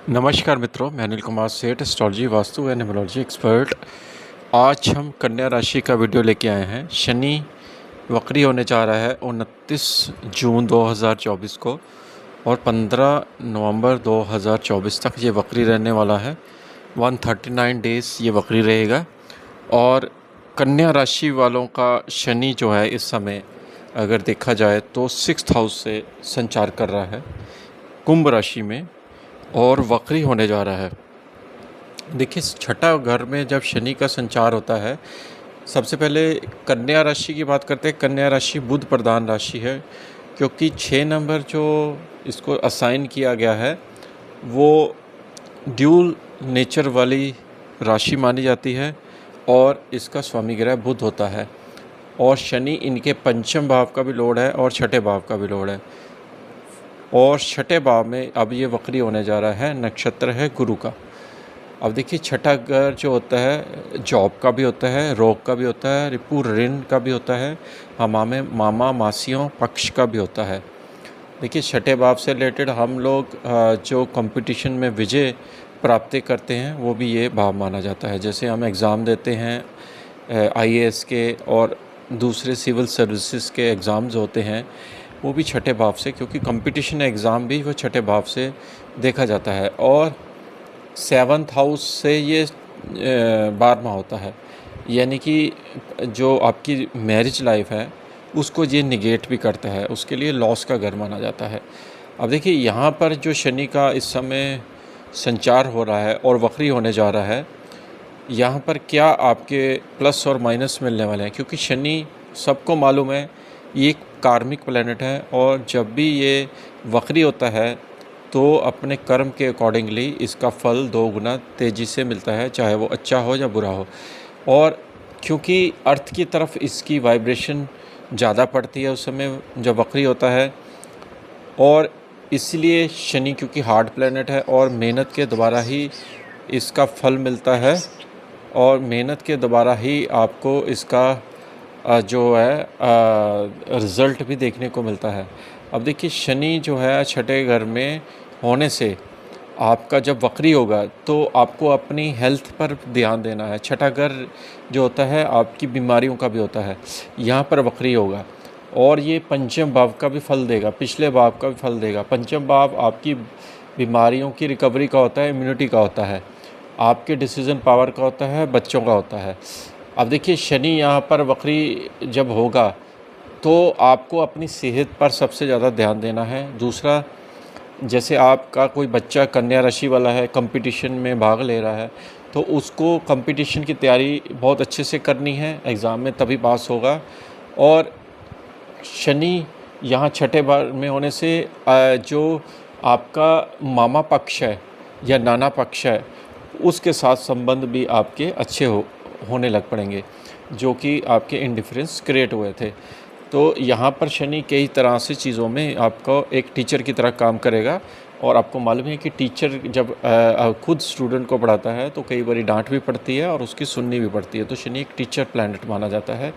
नमस्कार मित्रों, मैं अनिल कुमार सेठ, astrology, vastu and numerology expert. आज हम कन्या राशि का वीडियो लेके आए हैं। शनि वक्री होने जा रहा है 29 जून 2024 को और 15 नवंबर 2024 तक ये वक्री रहने वाला है। 139 डेज़ ये वक्री रहेगा। और कन्या राशि वालों का शनि जो है इस समय अगर देखा जाए तो 6th हाउस से संचार कर रहा है कुंभ राशि में और वक्री होने जा रहा है। देखिए, छठा घर में जब शनि का संचार होता है, सबसे पहले कन्या राशि की बात करते हैं। कन्या राशि बुध प्रधान राशि है, क्योंकि 6 नंबर जो इसको असाइन किया गया है वो ड्यूल नेचर वाली राशि मानी जाती है और इसका स्वामी ग्रह बुध होता है। और शनि इनके पंचम भाव का भी लॉर्ड है और छठे भाव का भी लॉर्ड है। और छठे भाव में अब ये वक्री होने जा रहा है। नक्षत्र है गुरु का। अब देखिए, छठा घर जो होता है जॉब का भी होता है, रोग का भी होता है, रिपू ऋण का भी होता है, हमामे मामा मासियों पक्ष का भी होता है। देखिए, छठे भाव से रिलेटेड हम लोग जो कंपटीशन में विजय प्राप्ति करते हैं वो भी ये भाव माना जाता है। जैसे हम एग्ज़ाम देते हैं आईएएस के और दूसरे सिविल सर्विसेज के एग्ज़ाम्स होते हैं, वो भी छठे भाव से, क्योंकि कंपटीशन एग्ज़ाम भी वो छठे भाव से देखा जाता है। और 7th हाउस से ये 12वां होता है, यानी कि जो आपकी मैरिज लाइफ है उसको ये निगेट भी करता है, उसके लिए लॉस का घर माना जाता है। अब देखिए, यहाँ पर जो शनि का इस समय संचार हो रहा है और वक्री होने जा रहा है, यहाँ पर क्या आपके प्लस और माइनस मिलने वाले हैं, क्योंकि शनि सबको मालूम है ये एक कार्मिक प्लैनेट है और जब भी ये वक्री होता है तो अपने कर्म के अकॉर्डिंगली इसका फल 2 गुना तेज़ी से मिलता है, चाहे वो अच्छा हो या बुरा हो। और क्योंकि अर्थ की तरफ इसकी वाइब्रेशन ज़्यादा पड़ती है उस समय जब वक्री होता है, और इसलिए शनि क्योंकि हार्ड प्लैनेट है और मेहनत के द्वारा ही इसका फल मिलता है और मेहनत के द्वारा ही आपको इसका जो है रिज़ल्ट भी देखने को मिलता है। अब देखिए, शनि जो है छठे घर में होने से आपका जब वक्री होगा तो आपको अपनी हेल्थ पर ध्यान देना है। छठा घर जो होता है आपकी बीमारियों का भी होता है, यहाँ पर वक्री होगा और ये पंचम भाव का भी फल देगा, पिछले भाव का भी फल देगा। पंचम भाव आपकी बीमारियों की रिकवरी का होता है, इम्यूनिटी का होता है, आपके डिसीज़न पावर का होता है, बच्चों का होता है। अब देखिए, शनि यहाँ पर वक्री जब होगा तो आपको अपनी सेहत पर सबसे ज़्यादा ध्यान देना है। दूसरा, जैसे आपका कोई बच्चा कन्या राशि वाला है, कंपटीशन में भाग ले रहा है, तो उसको कंपटीशन की तैयारी बहुत अच्छे से करनी है, एग्ज़ाम में तभी पास होगा। और शनि यहाँ छठे भाव में होने से जो आपका मामा पक्ष है या नाना पक्ष है उसके साथ संबंध भी आपके अच्छे होने लग पड़ेंगे, जो कि आपके इंडिफरेंस क्रिएट हुए थे। तो यहाँ पर शनि कई तरह से चीज़ों में आपको एक टीचर की तरह काम करेगा। और आपको मालूम है कि टीचर जब खुद स्टूडेंट को पढ़ाता है तो कई बार डांट भी पड़ती है और उसकी सुननी भी पड़ती है। तो शनि एक टीचर प्लैनेट माना जाता है।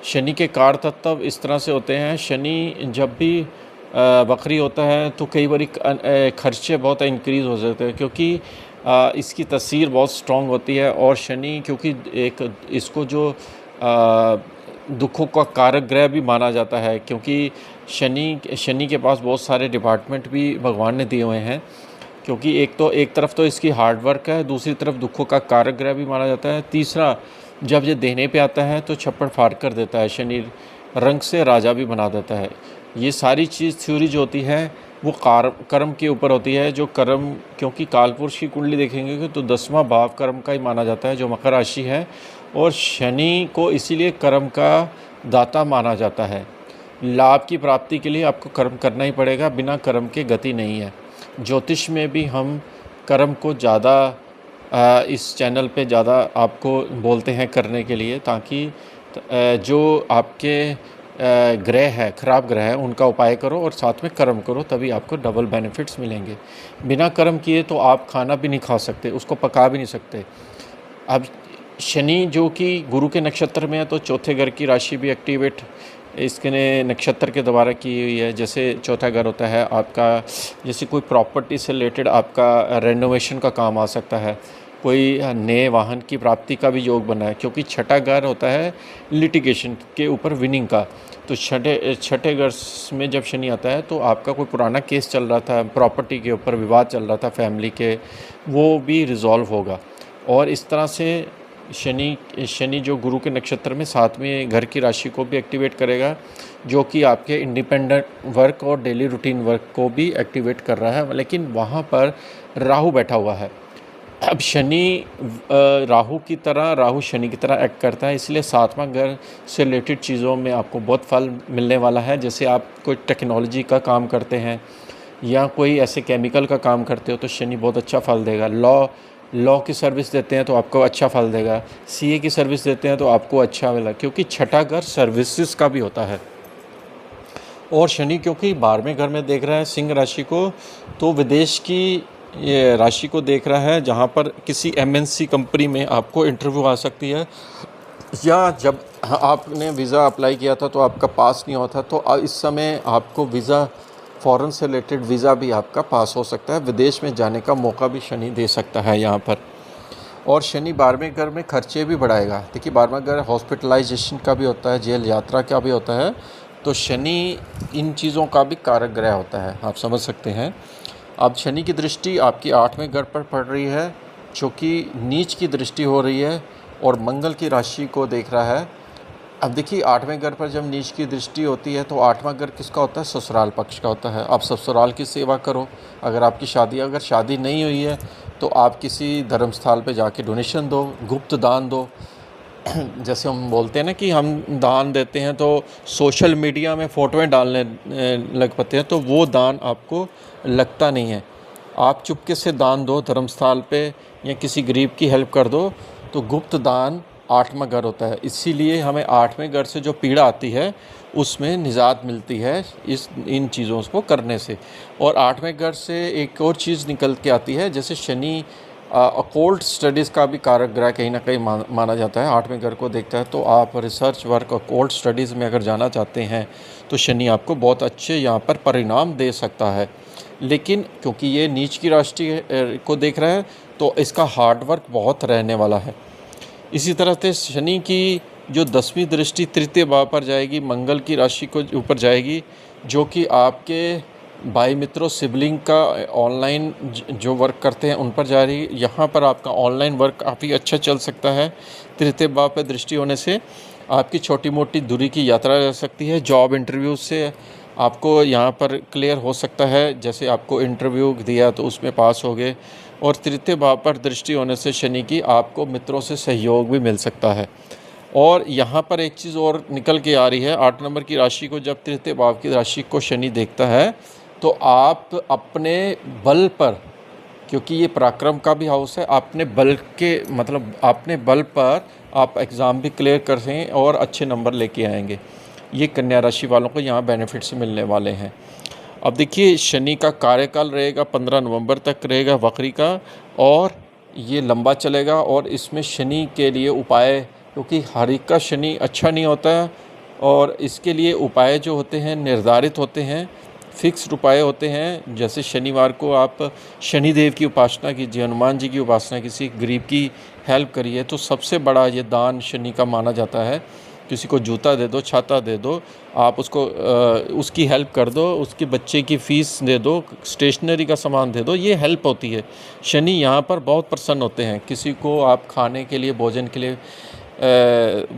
शनि के कार तत्व इस तरह से होते हैं। शनि जब भी वक्री होता है तो कई बार खर्चे बहुत इंक्रीज़ हो जाते हैं, क्योंकि इसकी तस्वीर बहुत स्ट्रॉन्ग होती है। और शनि क्योंकि एक इसको जो दुखों का कारक ग्रह भी माना जाता है, क्योंकि शनि के पास बहुत सारे डिपार्टमेंट भी भगवान ने दिए हुए हैं। क्योंकि एक तरफ तो इसकी हार्ड वर्क है, दूसरी तरफ दुखों का कारक ग्रह भी माना जाता है। तीसरा, जब ये देने पे आता है तो छप्पड़ फाड़ कर देता है। शनि रंग से राजा भी बना देता है। ये सारी चीज़ थ्योरी जो होती है वो कर्म के ऊपर होती है। जो कर्म, क्योंकि कालपुरुष की कुंडली देखेंगे तो 10वां भाव कर्म का ही माना जाता है, जो मकर राशि है। और शनि को इसीलिए कर्म का दाता माना जाता है। लाभ की प्राप्ति के लिए आपको कर्म करना ही पड़ेगा, बिना कर्म के गति नहीं है। ज्योतिष में भी हम कर्म को ज़्यादा इस चैनल पे ज़्यादा आपको बोलते हैं करने के लिए, ताकि जो आपके ग्रह है, खराब ग्रह है, उनका उपाय करो और साथ में कर्म करो, तभी आपको डबल बेनिफिट्स मिलेंगे। बिना कर्म किए तो आप खाना भी नहीं खा सकते, उसको पका भी नहीं सकते। अब शनि जो कि गुरु के नक्षत्र में है तो चौथे घर की राशि भी एक्टिवेट इसके ने नक्षत्र के द्वारा की हुई है। जैसे चौथा घर होता है आपका, जैसे कोई प्रॉपर्टी से रिलेटेड आपका रेनोवेशन का काम आ सकता है, कोई नए वाहन की प्राप्ति का भी योग बना है, क्योंकि छठा घर होता है लिटिगेशन के ऊपर विनिंग का। तो छठे घर में जब शनि आता है तो आपका कोई पुराना केस चल रहा था, प्रॉपर्टी के ऊपर विवाद चल रहा था फैमिली के, वो भी रिज़ॉल्व होगा। और इस तरह से शनि जो गुरु के नक्षत्र में 7वें घर की राशि को भी एक्टिवेट करेगा, जो कि आपके इंडिपेंडेंट वर्क और डेली रूटीन वर्क को भी एक्टिवेट कर रहा है। लेकिन वहाँ पर राहु बैठा हुआ है। अब राहु शनि की तरह एक्ट करता है, इसलिए 7वां घर से रिलेटेड चीज़ों में आपको बहुत फल मिलने वाला है। जैसे आप कोई टेक्नोलॉजी का काम करते हैं या कोई ऐसे केमिकल का काम करते हो तो शनि बहुत अच्छा फल देगा। लॉ की सर्विस देते हैं तो आपको अच्छा फल देगा। सीए की सर्विस देते हैं तो आपको अच्छा मिलेगा, क्योंकि छठा घर सर्विसेज का भी होता है। और शनि क्योंकि 12वें घर में देख रहा है सिंह राशि को, तो विदेश की ये राशि को देख रहा है, जहाँ पर किसी एमएनसी कंपनी में आपको इंटरव्यू आ सकती है, या जब आपने वीज़ा अप्लाई किया था तो आपका पास नहीं हुआ था, तो इस समय आपको वीज़ा, फ़ॉरेन से रिलेटेड वीज़ा भी आपका पास हो सकता है। विदेश में जाने का मौका भी शनि दे सकता है यहाँ पर। और शनि 12वें घर में खर्चे भी बढ़ाएगा। देखिए 12वां घर हॉस्पिटलाइजेशन का भी होता है, जेल यात्रा का भी होता है, तो शनि इन चीज़ों का भी कारक ग्रह होता है, आप समझ सकते हैं। अब शनि की दृष्टि आपकी 8वें घर पर पड़ रही है, जो कि नीच की दृष्टि हो रही है और मंगल की राशि को देख रहा है। अब देखिए 8वें घर पर जब नीच की दृष्टि होती है तो 8वां घर किसका होता है? ससुराल पक्ष का होता है। आप ससुराल की सेवा करो। अगर शादी नहीं हुई है तो आप किसी धर्मस्थल पे जाके डोनेशन दो, गुप्त दान दो। जैसे हम बोलते हैं ना कि हम दान देते हैं तो सोशल मीडिया में फ़ोटोएं डालने लग पाते हैं, तो वो दान आपको लगता नहीं है। आप चुपके से दान दो धर्मस्थल पे, या किसी गरीब की हेल्प कर दो, तो गुप्त दान 8वां घर होता है। इसीलिए हमें 8वें घर से जो पीड़ा आती है उसमें निजात मिलती है इन चीज़ों को करने से। और 8वें घर से एक और चीज़ निकल के आती है, जैसे शनि अकोल्ट स्टडीज़ का भी कारक ग्रह कहीं ना कहीं माना जाता है। 8वें घर को देखता है, तो आप रिसर्च वर्क अकोल्ट स्टडीज़ में अगर जाना चाहते हैं तो शनि आपको बहुत अच्छे यहाँ पर परिणाम दे सकता है। लेकिन क्योंकि ये नीच की राशि को देख रहा है तो इसका हार्ड वर्क बहुत रहने वाला है। इसी तरह से शनि की जो 10वीं दृष्टि तृतीय भाव पर जाएगी, मंगल की राशि को ऊपर जाएगी, जो कि आपके भाई मित्रों सिबलिंग का ऑनलाइन जो वर्क करते हैं उन पर जा रही है। यहाँ पर आपका ऑनलाइन वर्क काफ़ी अच्छा चल सकता है। तृतीय भाव पर दृष्टि होने से आपकी छोटी मोटी दूरी की यात्रा रह सकती है। जॉब इंटरव्यू से आपको यहाँ पर क्लियर हो सकता है, जैसे आपको इंटरव्यू दिया तो उसमें पास हो गए। और तृतीय भाव पर दृष्टि होने से शनि की आपको मित्रों से सहयोग भी मिल सकता है। और यहाँ पर एक चीज़ और निकल के आ रही है, 8 नंबर की राशि को जब तृतीय भाव की राशि को शनि देखता है तो आप अपने बल पर, क्योंकि ये पराक्रम का भी हाउस है, अपने बल पर आप एग्ज़ाम भी क्लियर कर सकें और अच्छे नंबर लेके आएंगे। ये कन्या राशि वालों को यहाँ बेनिफिट्स मिलने वाले हैं। अब देखिए शनि का कार्यकाल रहेगा 15 नवंबर तक रहेगा वक्री का, और ये लंबा चलेगा। और इसमें शनि के लिए उपाय, क्योंकि हर एक का शनि अच्छा नहीं होता है, और इसके लिए उपाय जो होते हैं निर्धारित होते हैं, फिक्स्ड उपाय होते हैं। जैसे शनिवार को आप शनिदेव की उपासना कीजिए, हनुमान जी की उपासना, किसी गरीब की हेल्प करिए, तो सबसे बड़ा ये दान शनि का माना जाता है। किसी को जूता दे दो, छाता दे दो, आप उसको उसकी हेल्प कर दो, उसके बच्चे की फ़ीस दे दो, स्टेशनरी का सामान दे दो, ये हेल्प होती है। शनि यहाँ पर बहुत प्रसन्न होते हैं। किसी को आप खाने के लिए, भोजन के लिए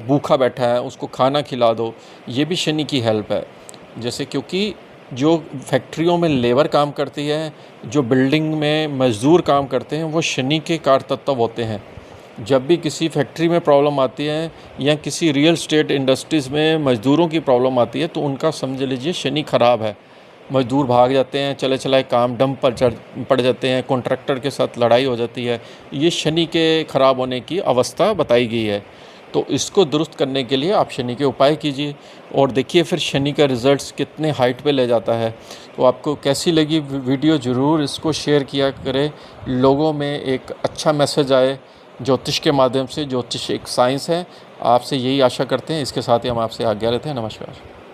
भूखा बैठा है उसको खाना खिला दो, ये भी शनि की हेल्प है। जैसे क्योंकि जो फैक्ट्रियों में लेबर काम करती है, जो बिल्डिंग में मज़दूर काम करते हैं, वो शनि के कारतत्व होते हैं। जब भी किसी फैक्ट्री में प्रॉब्लम आती है या किसी रियल एस्टेट इंडस्ट्रीज़ में मज़दूरों की प्रॉब्लम आती है, तो उनका समझ लीजिए शनि ख़राब है। मज़दूर भाग जाते हैं, चले चलाए काम डंप पर पड़ जाते हैं, कॉन्ट्रैक्टर के साथ लड़ाई हो जाती है। ये शनि के ख़राब होने की अवस्था बताई गई है। तो इसको दुरुस्त करने के लिए आप शनि के उपाय कीजिए, और देखिए फिर शनि का रिज़ल्ट्स कितने हाइट पे ले जाता है। तो आपको कैसी लगी वीडियो, ज़रूर इसको शेयर किया करें, लोगों में एक अच्छा मैसेज आए ज्योतिष के माध्यम से। ज्योतिष एक साइंस है, आपसे यही आशा करते हैं। इसके साथ ही हम आपसे आज्ञा लेते हैं। नमस्कार।